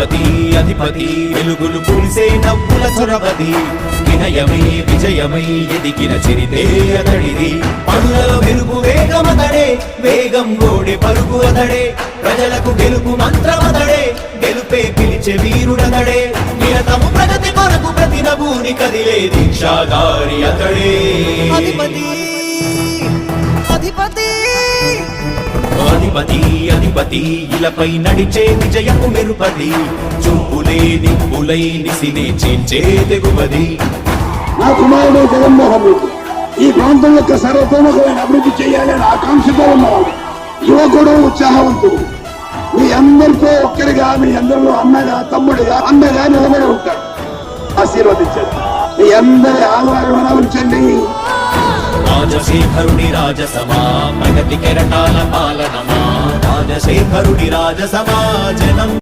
అధిపతి అధిపతి వెలుగులు కురిసే నవ్వుల చొరవది వినయమై విజయమై ఎదిగిన చరితే అతడిది పనులలో వెలుగు వేగమతడే వేగం గోడే పలుకు అతడే ప్రజలకు గెలుపు మంత్రమతడే గెలుపే పిలిచే వీరుడతడే నిరతము ప్రగతి కొరకు ప్రతి నభూని కదిలే దీక్షాగారి అతడే అధిపతి అధిపతి అధిపతి అధిపతి ఇలపై నడిచే విజయము మెరుపది చూపులే నిప్పులై నిసినే చేంచే తెగువది నా కుమారుడు జగన్మోహన్ రెడ్డి ఈ ప్రాంతం యొక్క సర్వతోముఖమైన అభివృద్ధి చేయాలని ఆకాంక్షతో ఉన్నవాడు యువకుడు ఉత్సాహవంతుడు మీ అందరితో ఒక్కరిగా మీ అందరిలో అన్నగా తమ్ముడిగా అన్నగా నిలబడి ఉంటాడు ఆశీర్వదించండి మీ అందరి ఆధారం ఉంచండి రాజశేఖరుడి రాజసమా ప్రగతి కెరటాల పాలనమా రాజశేఖరుడి రాజసమా జనం